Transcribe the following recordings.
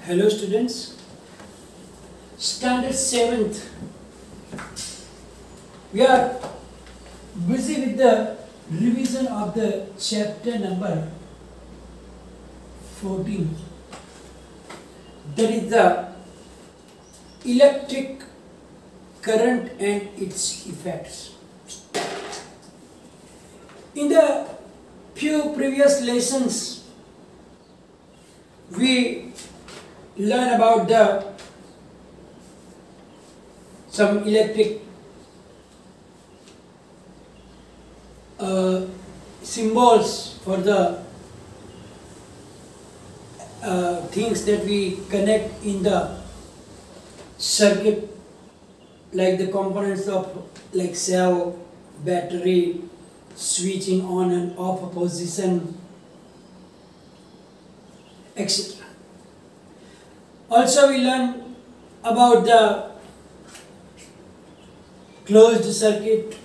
Hello students, standard 7th. We are busy with the revision of the chapter number 14. That is the electric current and its effects. In the few previous lessons, we learn about some electric symbols for the things that we connect in the circuit, like the components of like cell, battery, switching on and off position, etc. Also, we learn about the closed circuit,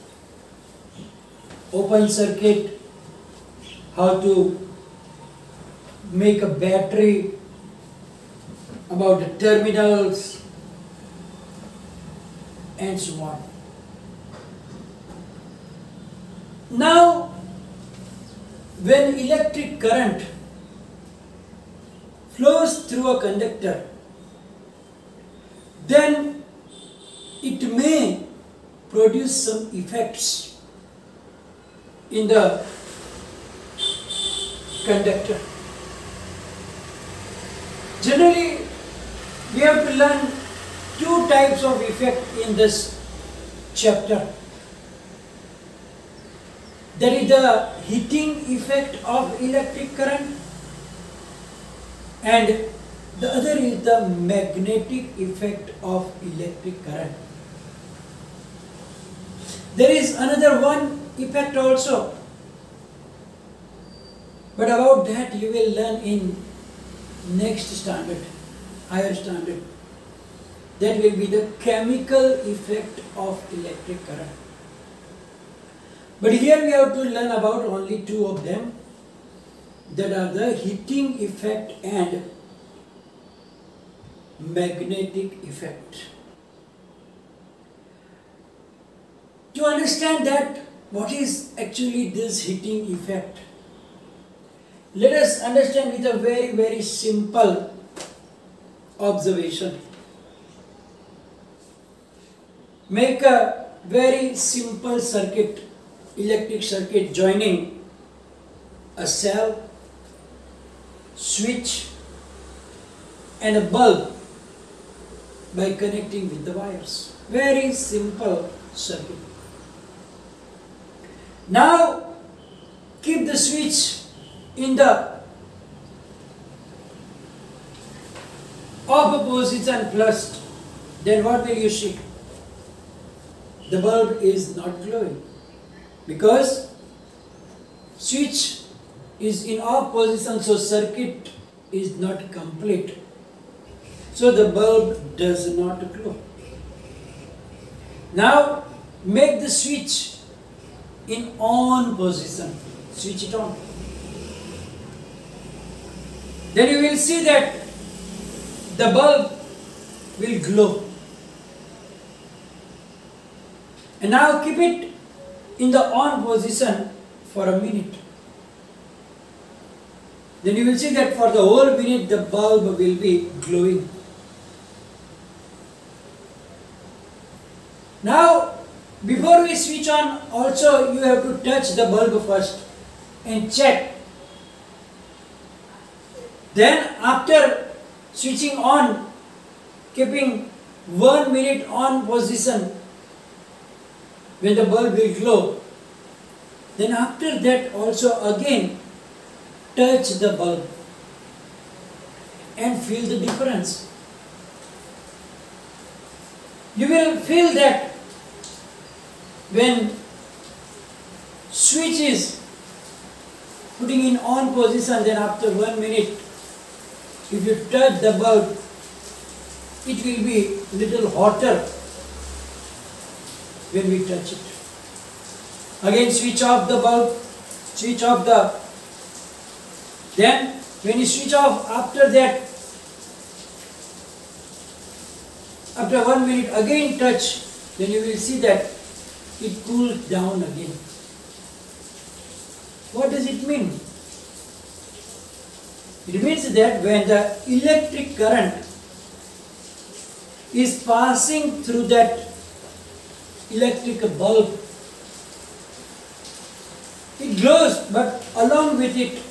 open circuit, how to make a battery, about the terminals, and so on. Now, when electric current flows through a conductor, then it may produce some effects in the conductor. Generally, we have to learn two types of effect in this chapter. That is the heating effect of electric current, and the other is the magnetic effect of electric current. There is another one effect also, but about that you will learn in next standard, higher standard. That will be the chemical effect of electric current. But here we have to learn about only two of them, that are the heating effect and magnetic effect. To understand that, what is actually this heating effect? Let us understand with a very simple observation. Make a very simple circuit, electric circuit, joining a cell, switch and a bulb by connecting with the wires. Very simple circuit. Now keep the switch in the off position plus, then what will you see? The bulb is not glowing because switch is in off position, so circuit is not complete. So the bulb does not glow. Now make the switch in on position. Switch it on. Then you will see that the bulb will glow. And now keep it in the on position for a minute. Then you will see that for the whole minute the bulb will be glowing. Now, before we switch on, also you have to touch the bulb first and check. Then after switching on, keeping 1 minute on position, when the bulb will glow, then after that also again touch the bulb and feel the difference. You will feel that when switch is putting in on position, then after 1 minute, if you touch the bulb, it will be little hotter when we touch it. Again switch off the bulb, switch off the, then when you switch off, after that After 1 minute again touch, then you will see that it cools down again. What does it mean? It means that when the electric current is passing through that electric bulb, it glows, but along with it,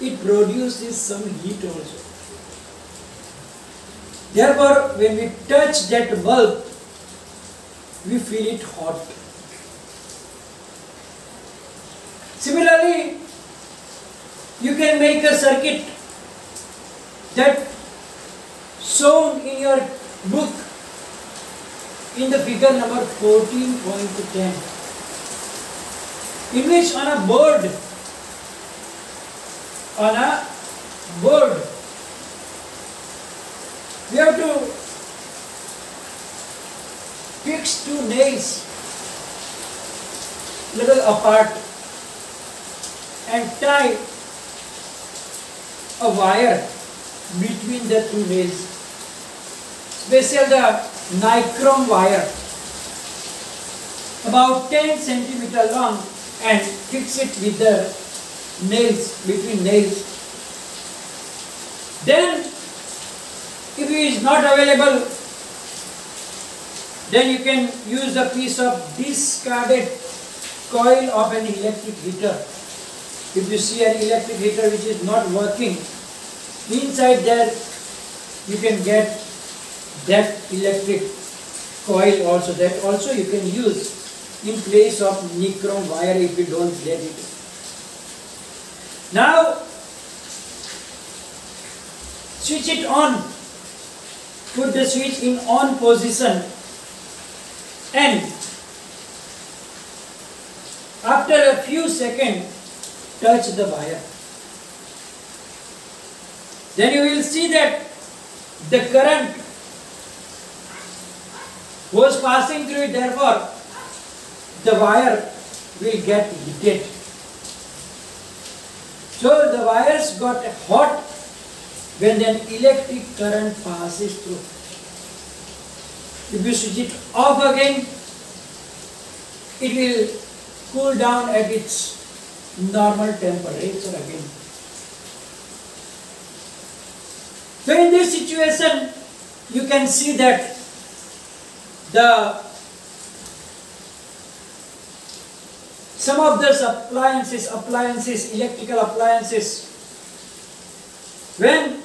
it produces some heat also. Therefore, when we touch that bulb, we feel it hot. Similarly, you can make a circuit that shown in your book in the figure number 14.10, in which on a board, we have to fix two nails little apart and tie a wire between the two nails, especially the nichrome wire, about 10 centimeter long, and fix it with the nails, between nails. Then, if it is not available, then you can use a piece of discarded coil of an electric heater. If you see an electric heater which is not working, inside there you can get that electric coil also. That also you can use in place of nichrome wire if you don't get it. Now, switch it on. Put the switch in on position, and after a few seconds, touch the wire. Then you will see that the current was passing through it, therefore the wire will get heated. So the wires got hot when an electric current passes through. If you switch it off again, it will cool down at its normal temperature again. So in this situation, you can see that some of those appliances, electrical appliances, when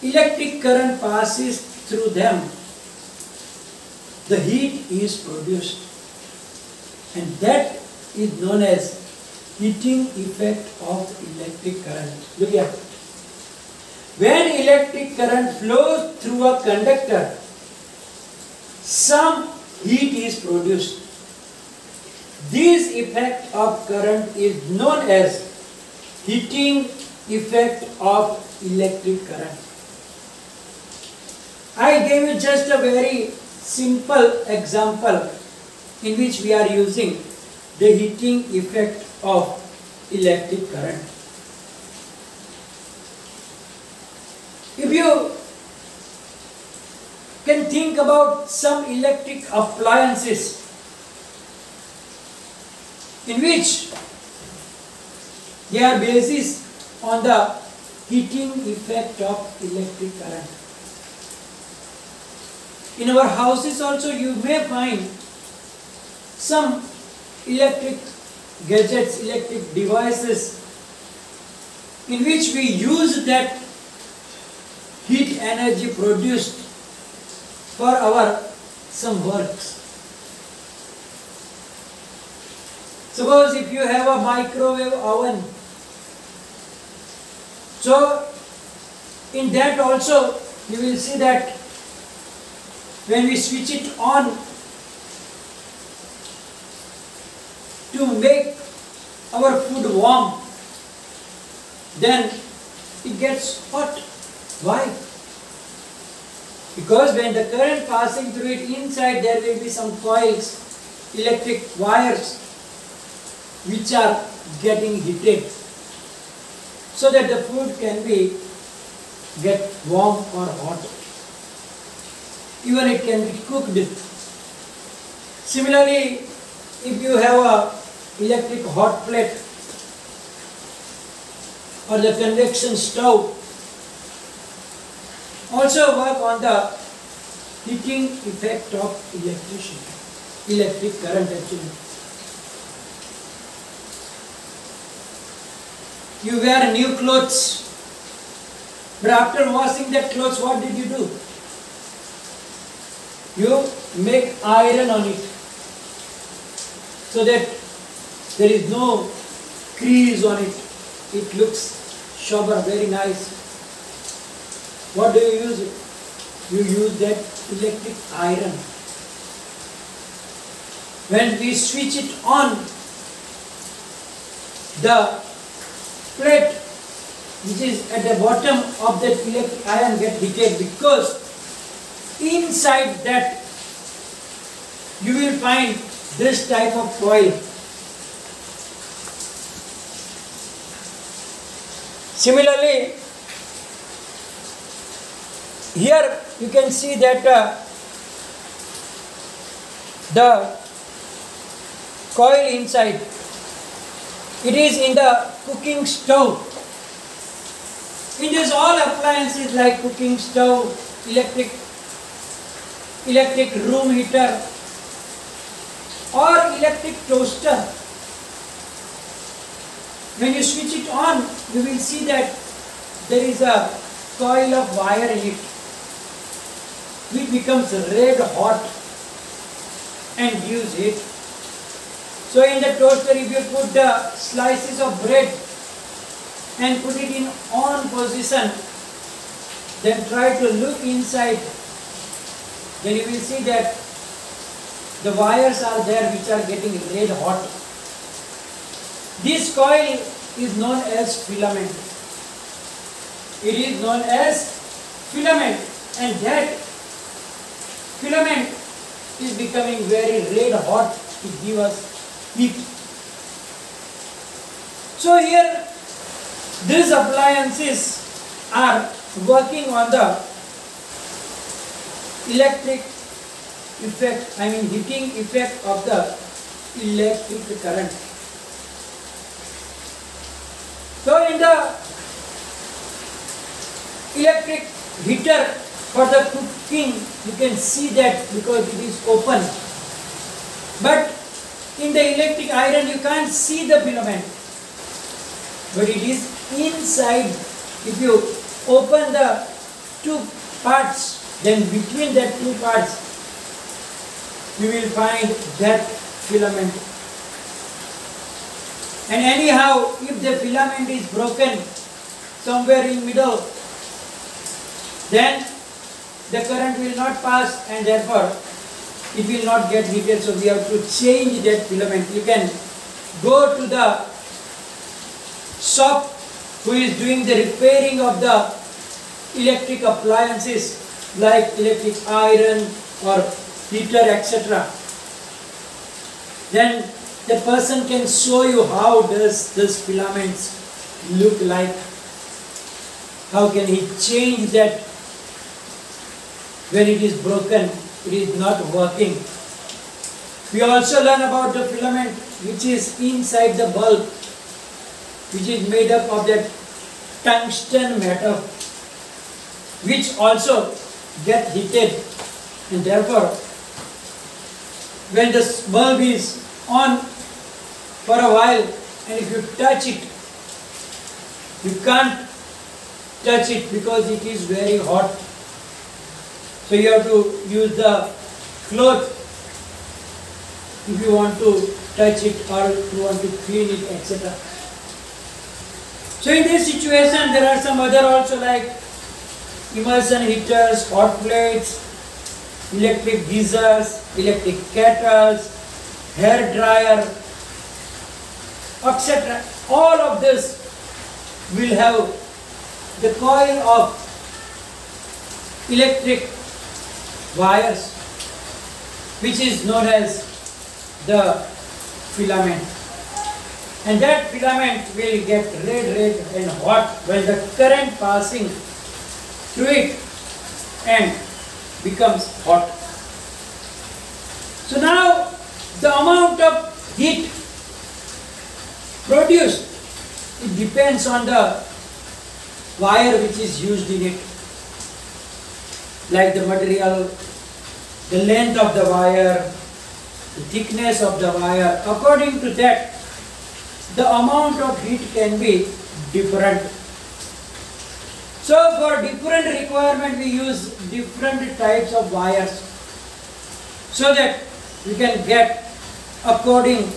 electric current passes through them, the heat is produced, and that is known as heating effect of electric current. Look here. When electric current flows through a conductor, some heat is produced. This effect of current is known as heating effect of electric current. I gave you just a very simple example in which we are using the heating effect of electric current. If you can think about some electric appliances in which they are based on the heating effect of electric current. In our houses also you may find some electric gadgets, electric devices in which we use that heat energy produced for our some works. Suppose if you have a microwave oven, so in that also you will see that when we switch it on to make our food warm, then it gets hot. Why? Because when the current passing through it, inside there will be some coils, electric wires, which are getting heated, so that the food can be get warm or hot. even it can be cooked. Similarly, if you have a electric hot plate or the convection stove, also work on the heating effect of electric current actually. You wear new clothes, but after washing that clothes, what did you do? You make iron on it so that there is no crease on it. It looks sober, very nice. What do you use? You use that electric iron. When we switch it on, the plate which is at the bottom of that electric iron get heated, because inside that you will find this type of coil. Similarly, here you can see that the coil inside, it is in the cooking stove. In this all appliances like cooking stove, electric room heater or electric toaster, when you switch it on, you will see that there is a coil of wire in it which becomes red hot and gives heat. So in the toaster, if you put the slices of bread and put it in on position, then try to look inside, then you will see that the wires are there which are getting red hot. This coil is known as filament. It is known as filament, and that filament is becoming very red hot to give us heat. So here these appliances are working on the electric effect, heating effect of the electric current. So in the electric heater for the cooking, you can see that because it is open. But in the electric iron, you can't see the filament. But it is inside. If you open the two parts, then between that two parts, you will find that filament. And anyhow, if the filament is broken somewhere in middle, then the current will not pass and therefore it will not get heated. So we have to change that filament. You can go to the shop who is doing the repairing of the electric appliances like electric iron or heater, etc. Then the person can show you how does this filaments look like. How can he change that when it is broken, it is not working. We also learn about the filament which is inside the bulb, which is made up of that tungsten metal, which also get heated, and therefore when the bulb is on for a while and if you touch it, you can't touch it because it is very hot. So you have to use the cloth if you want to touch it or if you want to clean it, etc. So in this situation, there are some other also like immersion heaters, hot plates, electric geysers, electric kettles, hair dryer, etc. All of this will have the coil of electric wires, which is known as the filament. And that filament will get red and hot when the current passing through it, and becomes hot. So now the amount of heat produced, it depends on the wire which is used in it, like the material, the length of the wire, the thickness of the wire. According to that, the amount of heat can be different. So for different requirement we use different types of wires, so that we can get according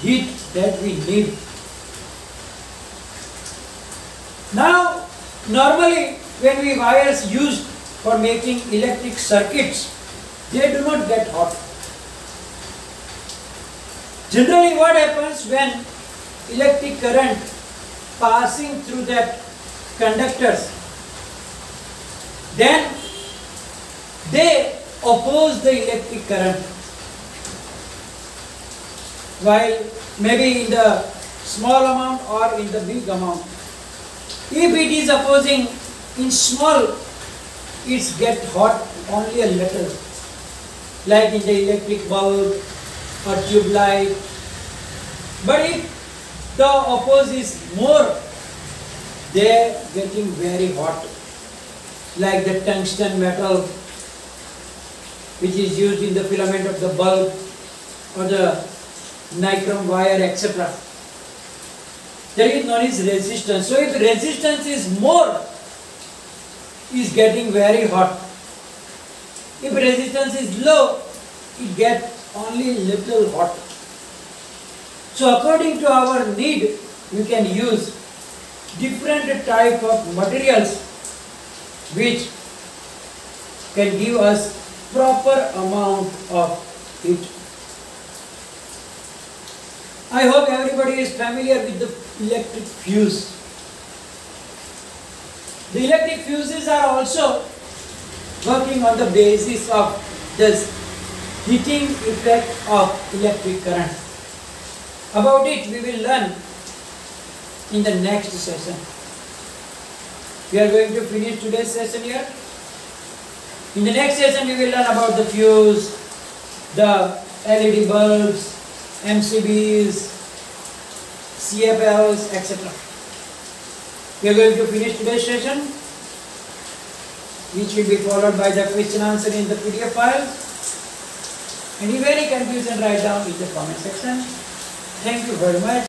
heat that we need. Now normally when we wires used for making electric circuits, they do not get hot. Generally what happens when electric current passing through that conductors, then they oppose the electric current, while maybe in the small amount or in the big amount. If it is opposing in small, it gets hot only a little, like in the electric bulb or tube light. But if the oppose is more, they are getting very hot, like the tungsten metal which is used in the filament of the bulb, or the nichrome wire, etc. That is known as resistance. So if resistance is more, is getting very hot. If resistance is low, it gets only little hot. So according to our need, we can use different type of materials which can give us proper amount of heat. I hope everybody is familiar with the electric fuse. The electric fuses are also working on the basis of this heating effect of electric current. About it we will learn in the next session. We are going to finish today's session here. In the next session we will learn about the fuse, the LED bulbs, MCBs, CFLs, etc. We are going to finish today's session, which will be followed by the question answer in the PDF file. And if any confusion, write down in the comment section. Thank you very much.